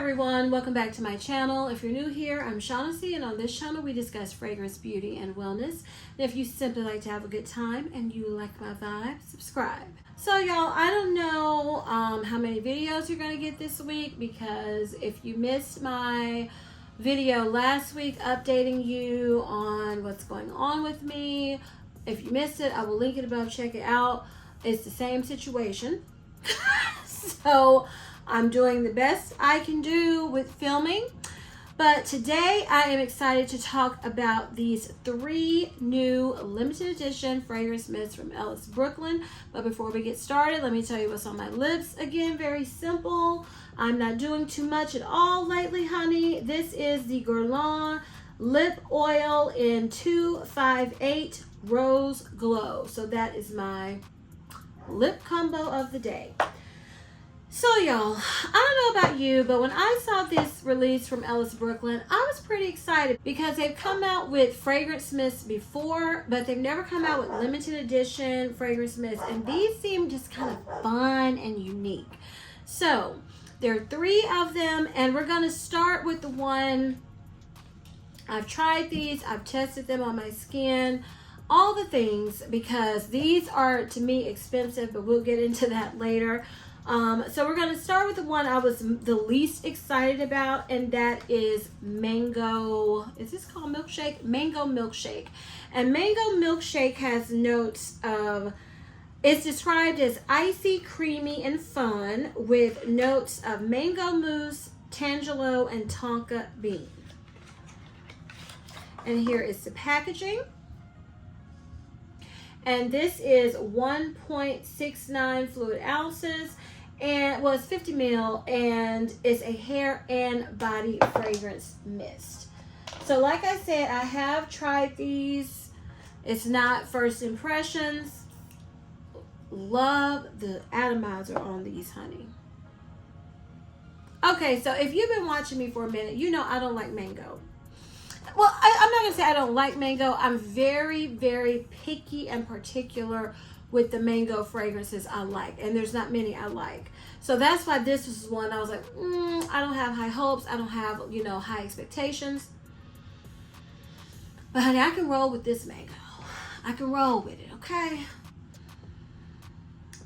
everyone, welcome back to my channel. If you're new here, I'm Shaughnessy, and on this channel we discuss fragrance, beauty, and wellness. And if you simply like to have a good time and you like my vibe, subscribe. So y'all, I don't know how many videos you're going to get this week, because if you missed my video last week updating you on what's going on with me, if you missed it, I will link it above, check it out. It's the same situation. So I'm doing the best I can do with filming, but today I am excited to talk about these 3 new limited edition fragrance mists from Ellis Brooklyn. But before we get started, let me tell you what's on my lips. Again, very simple. I'm not doing too much at all lately, honey. This is the Guerlain Lip Oil in 258 Rose Glow. So that is my lip combo of the day. So y'all, I don't know about you, but when I saw this release from Ellis Brooklyn, I was pretty excited because they've come out with fragrance mists before, but they've never come out with limited edition fragrance mists, and these seem just kind of fun and unique. So there are 3 of them, and we're going to start with the one. I've tried these, I've tested them on my skin, all the things, because these are to me expensive, but we'll get into that later. So we're going to start with the one I was the least excited about, and that is Mango. Is this called Milkshake? Mango Milkshake. And Mango Milkshake has notes of, it's described as icy, creamy, and fun, with notes of mango mousse, tangelo, and tonka bean. And here is the packaging. And this is 1.69 fluid ounces, and was 50 ml, and it's a hair and body fragrance mist. So like I said, I have tried these. It's not first impressions. Love the atomizer on these, honey. Okay, so if you've been watching me for a minute, you know I don't like mango. Well, I'm not going to say I don't like mango. I'm very, very picky and particular with the mango fragrances I like. And there's not many I like. So that's why this was one I was like, I don't have high hopes. I don't have, high expectations. But honey, I can roll with this mango. I can roll with it, okay?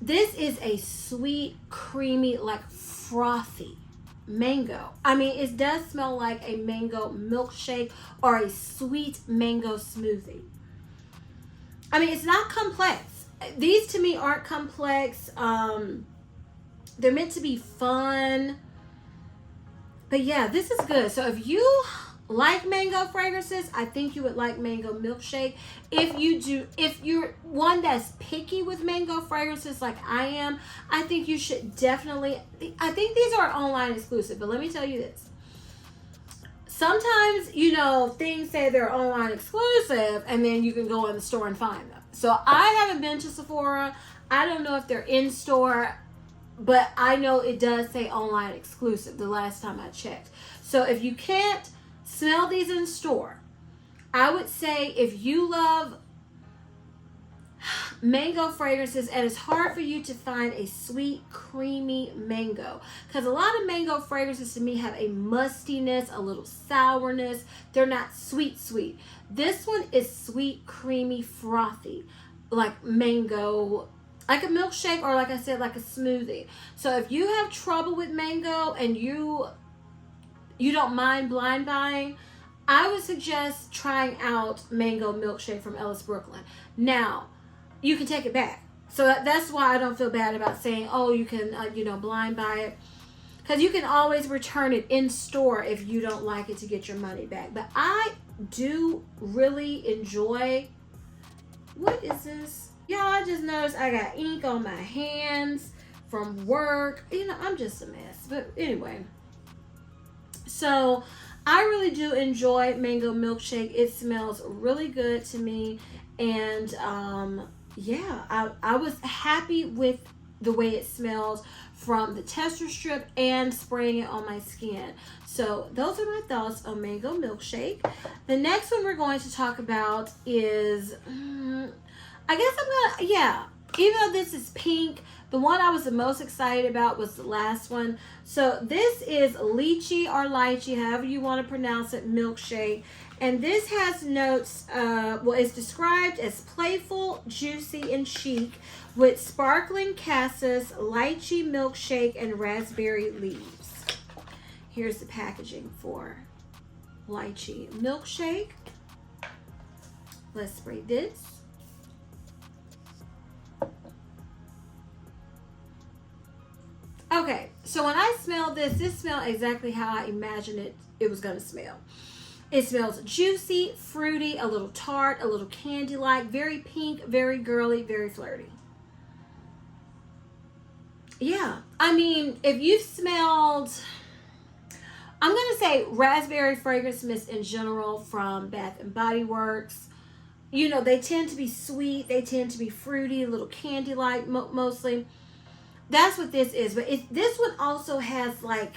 This is a sweet, creamy, like frothy mango. I mean, it does smell like a mango milkshake or a sweet mango smoothie. I mean, it's not complex. These to me aren't complex. They're meant to be fun. But yeah, this is good. So if you like mango fragrances, I think you would like Mango Milkshake. If you're one that's picky with mango fragrances like I am, I think you should definitely, I think these are online exclusive, but let me tell you this. Sometimes, things say they're online exclusive, and then you can go in the store and find them. So I haven't been to Sephora. I don't know if they're in store, but I know it does say online exclusive the last time I checked. So if you can't smell these in store, I would say if you love mango fragrances and it's hard for you to find a sweet, creamy mango, because a lot of mango fragrances to me have a mustiness, a little sourness. They're not sweet. This one is sweet, creamy, frothy, like mango, like a milkshake, or like I said, like a smoothie. So if you have trouble with mango and you don't mind blind buying, I would suggest trying out Mango Milkshake from Ellis Brooklyn. Now, you can take it back. So that's why I don't feel bad about saying, oh, you can, blind buy it. Because you can always return it in store if you don't like it to get your money back. But I do really enjoy, what is this? Y'all, I just noticed I got ink on my hands from work. I'm just a mess. But anyway. So I really do enjoy Mango Milkshake. It smells really good to me. And yeah, I was happy with the way it smells from the tester strip and spraying it on my skin. So those are my thoughts on Mango Milkshake. The next one we're going to talk about is, I guess I'm gonna, yeah, even though this is pink, The one I was the most excited about was the last one. So this is Lychee or Lychee, however you want to pronounce it, Milkshake. And this has notes, well, it's described as playful, juicy, and chic with sparkling cassis, lychee milkshake, and raspberry leaves. Here's the packaging for Lychee Milkshake. Let's spray this. Okay, so when I smell this, this smells exactly how I imagined it was going to smell. It smells juicy, fruity, a little tart, a little candy-like, very pink, very girly, very flirty. Yeah, I mean, if you've smelled, I'm going to say raspberry fragrance mist in general from Bath and Body Works. You know, they tend to be sweet, they tend to be fruity, a little candy-like mostly. That's what this is. But this one also has like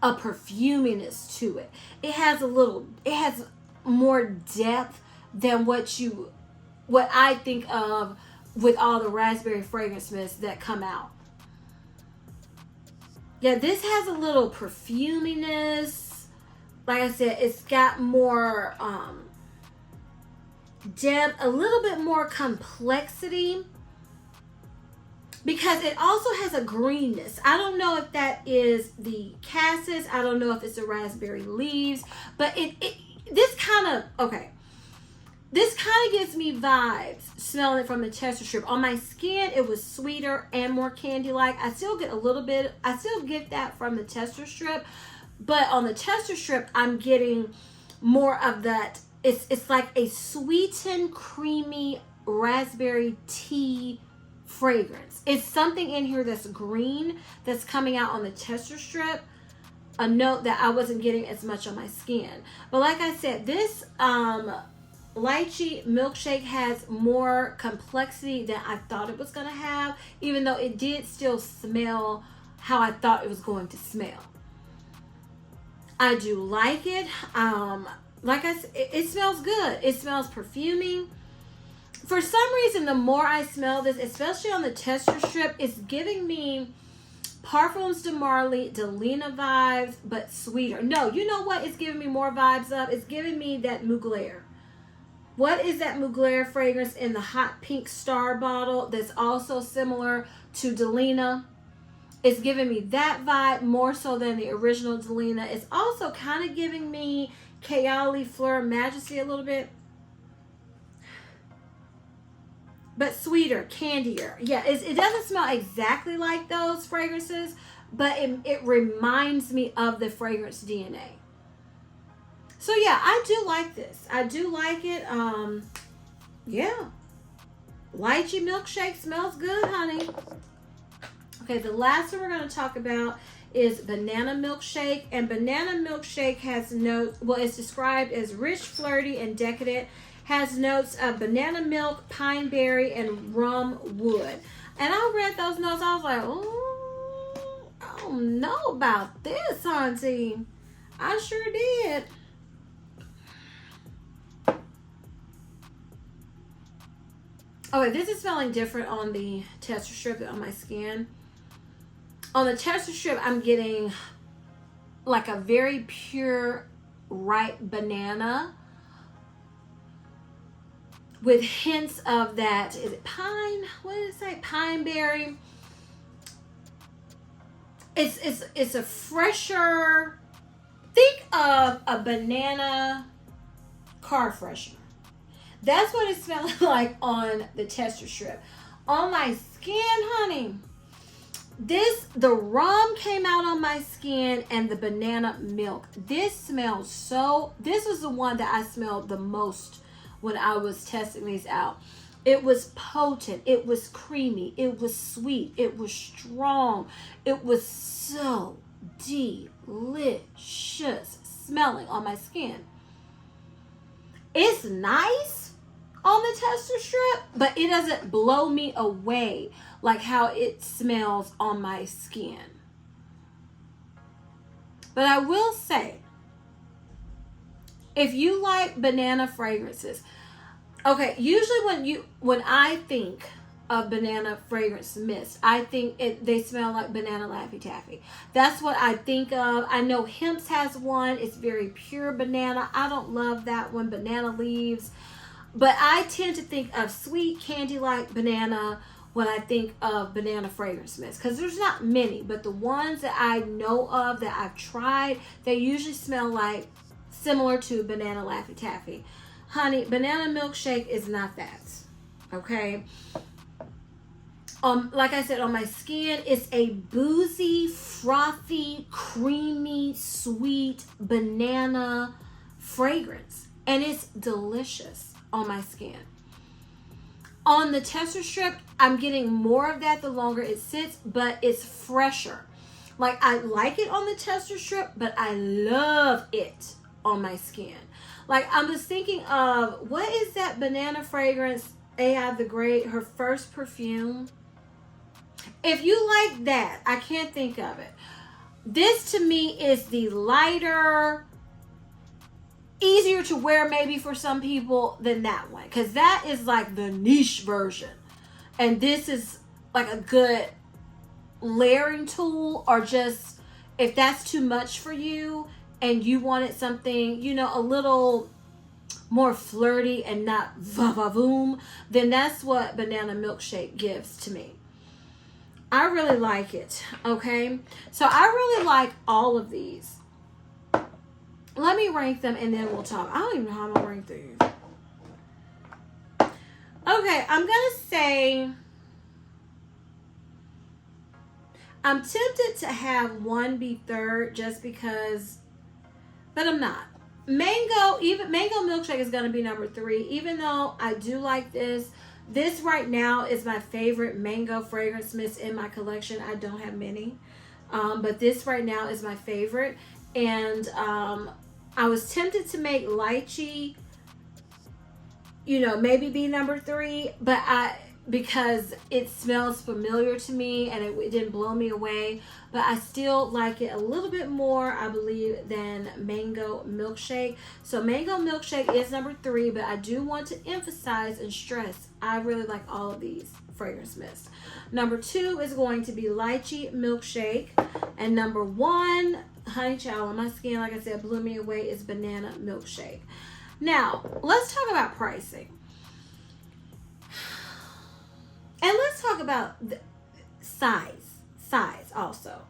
a perfuminess to it. It has more depth than what I think of with all the raspberry fragrance mists that come out. Yeah, this has a little perfuminess. Like I said, it's got more depth, a little bit more complexity, because it also has a greenness. I don't know if that is the cassis. I don't know if it's the raspberry leaves, but this kind of gives me vibes smelling it from the tester strip. On my skin, it was sweeter and more candy-like. I still get that from the tester strip, but on the tester strip, I'm getting more of that. It's like a sweetened, creamy raspberry tea fragrance. It's something in here that's green that's coming out on the tester strip, a note that I wasn't getting as much on my skin. But like I said, this Lychee Milkshake has more complexity than I thought it was going to have, even though it did still smell how I thought it was going to smell. I do like it. Like I said, it smells good. It smells perfuming. For some reason, the more I smell this, especially on the tester strip, it's giving me Parfums de Marly, Delina vibes, but sweeter. No, you know what it's giving me more vibes of? It's giving me that Mugler. What is that Mugler fragrance in the hot pink star bottle that's also similar to Delina? It's giving me that vibe more so than the original Delina. It's also kind of giving me Kayali Fleur Majesty a little bit, but sweeter, candier. Yeah, it doesn't smell exactly like those fragrances, but it reminds me of the fragrance DNA. So yeah, I do like this. I do like it. Yeah. Lychee Milkshake smells good, honey. Okay, the last one we're going to talk about is Banana Milkshake. And Banana Milkshake has notes, well, it's described as rich, flirty, and decadent. Has notes of banana milk, pine berry, and rum wood. And I read those notes. I was like, oh, I don't know about this, auntie. I sure did. Okay, this is smelling different on the tester strip than on my skin. On the tester strip, I'm getting like a very pure, ripe banana with hints of that, is it pine? What did it say? Pine berry. It's a fresher, think of a banana car freshener. That's what it smells like on the tester strip. On my skin, honey, the rum came out on my skin and the banana milk. This smells this was the one that I smelled the most when I was testing these out. It was potent, it was creamy, it was sweet, it was strong, it was so delicious smelling on my skin. It's nice on the tester strip, but it doesn't blow me away like how it smells on my skin. But I will say, if you like banana fragrances, okay, usually when I think of banana fragrance mist. I think they smell like banana Laffy Taffy. That's what I think of. I know Hemp's has one. It's very pure banana. I don't love that one, banana leaves. But I tend to think of sweet candy-like banana when I think of banana fragrance mist, because there's not many, but the ones that I know of that I've tried, they usually smell like similar to banana Laffy Taffy. Honey, banana milkshake is not that. Okay. Like I said, on my skin, it's a boozy, frothy, creamy, sweet banana fragrance, and it's delicious on my skin. On the tester strip, I'm getting more of that the longer it sits, but it's fresher. Like, I like it on the tester strip, but I love it on my skin. Like, I'm just thinking of, what is that banana fragrance, AI the Great, her first perfume? If you like that, I can't think of it. This to me is the lighter, easier to wear maybe for some people than that one, because that is like the niche version, and this is like a good layering tool, or just if that's too much for you and you wanted something, you know, a little more flirty and not va-va-voom, then that's what banana milkshake gives to me. I really like it. Okay, so I really like all of these. Let me rank them and then we'll talk. I don't even know how I'm going to rank these. Okay, I'm going to say, I'm tempted to have one be third just because, but I'm not. Mango milkshake is going to be number 3, even though I do like this. This right now is my favorite mango fragrance mist in my collection. I don't have many, but this right now is my favorite. And I was tempted to make lychee, you know, maybe be number 3, but because it smells familiar to me and it didn't blow me away, but I still like it a little bit more, I believe, than mango milkshake. So mango milkshake is number 3, but I do want to emphasize and stress, I really like all of these fragrance mists. Number 2 is going to be lychee milkshake, and number 1, honey child, on my skin, like I said, blew me away, is banana milkshake. Now, let's talk about pricing. And let's talk about the size also.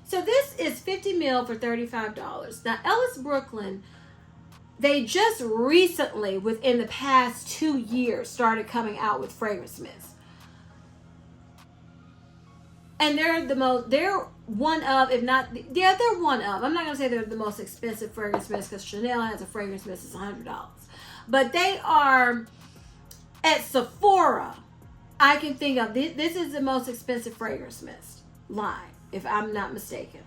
So this is 50 ml for $35. Now, Ellis Brooklyn, they just recently, within the past 2 years, started coming out with fragrance mists. And they're one of, if not, yeah, they're one of. I'm not going to say they're the most expensive fragrance mist, because Chanel has a fragrance mist that's $100. But they are, at Sephora, I can think of, this is the most expensive fragrance mist line, if I'm not mistaken.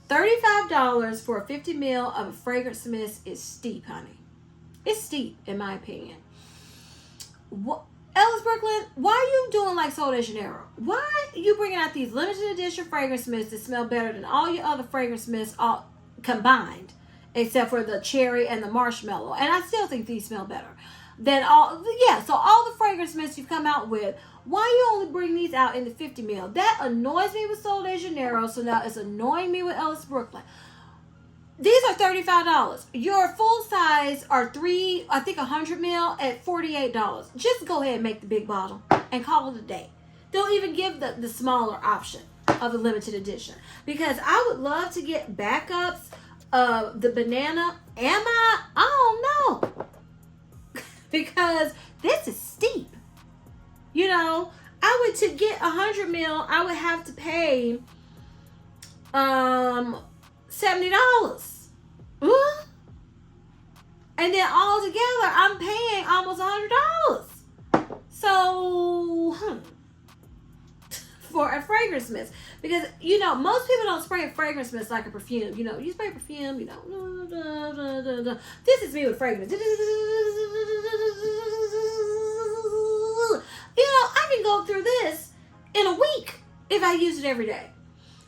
$35 for a 50 ml of a fragrance mist is steep, honey. It's steep, in my opinion. What? Ellis Brooklyn, why are you doing like Sol de Janeiro? Why are you bringing out these limited edition fragrance mists that smell better than all your other fragrance mists all combined, except for the cherry and the marshmallow? And I still think these smell better than all. Yeah, so all the fragrance mists you've come out with, why you only bring these out in the 50 ml? That annoys me with Sol de Janeiro, so now it's annoying me with Ellis Brooklyn. These are $35. Your full size are 100 ml at $48. Just go ahead and make the big bottle and call it a day. Don't even give the smaller option of the limited edition, because I would love to get backups of the banana. I don't know. Because this is steep. You know, to get 100 ml, I would have to pay $70. And then all together, I'm paying almost $100. So, for a fragrance mist. Because, you know, most people don't spray a fragrance mist like a perfume. You know, you spray perfume, you know. This is me with fragrance. You know, I can go through this in a week if I use it every day.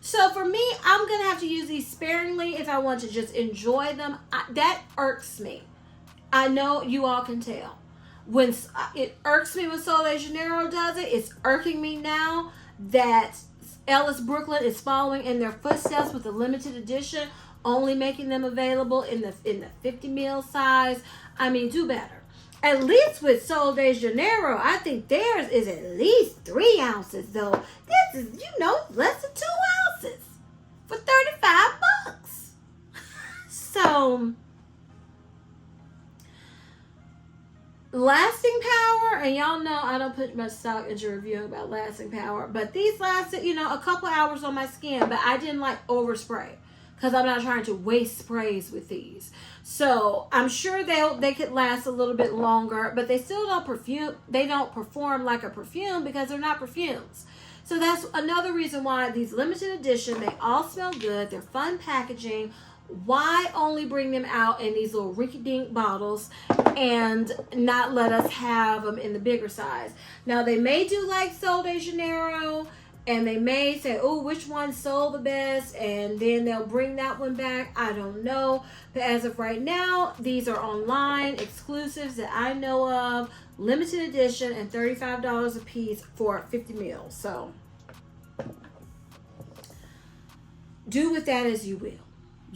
So for me, I'm going to have to use these sparingly if I want to just enjoy them. That irks me. I know you all can tell. when it irks me when Sol de Janeiro does it, it's irking me now that Ellis Brooklyn is following in their footsteps with a limited edition, only making them available in the 50 ml size. I mean, do better. At least with Sol de Janeiro, I think theirs is at least 3 ounces, though. This is, less than 2 ounces for $35. So, lasting power, and y'all know I don't put much stock into reviewing about lasting power, but these lasted, a couple hours on my skin, but I didn't like overspray because I'm not trying to waste sprays with these. So I'm sure they could last a little bit longer, but they still don't perform like a perfume because they're not perfumes. So that's another reason why these limited edition, they all smell good. They're fun packaging. Why only bring them out in these little rinky-dink bottles and not let us have them in the bigger size? Now, they may do like Sol de Janeiro, and they may say, oh, which one sold the best, and then they'll bring that one back. I don't know. But as of right now, these are online exclusives that I know of, limited edition, and $35 a piece for 50 ml. So, do with that as you will.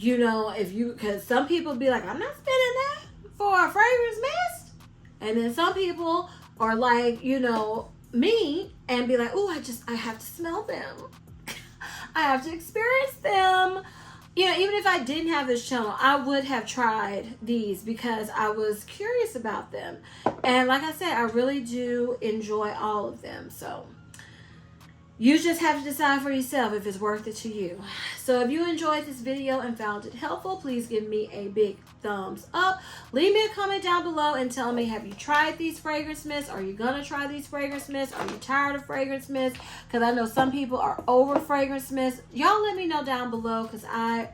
Because some people be like, I'm not spending that for a fragrance mist. And then some people are like, me, and be like, oh, I have to smell them. I have to experience them. Even if I didn't have this channel, I would have tried these because I was curious about them. And like I said, I really do enjoy all of them. So you just have to decide for yourself if it's worth it to you. So if you enjoyed this video and found it helpful, please give me a big thumbs up. Leave me a comment down below and tell me, have you tried these fragrance mists? Are you gonna try these fragrance mists? Are you tired of fragrance mists? Because I know some people are over fragrance mists. Y'all let me know down below because I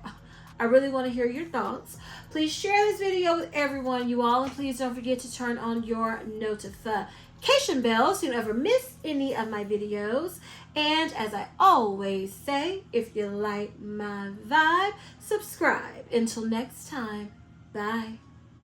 really want to hear your thoughts. Please share this video with everyone, you all, and please don't forget to turn on your notification bell so you never miss any of my videos. And as I always say, if you like my vibe, subscribe. Until next time, bye.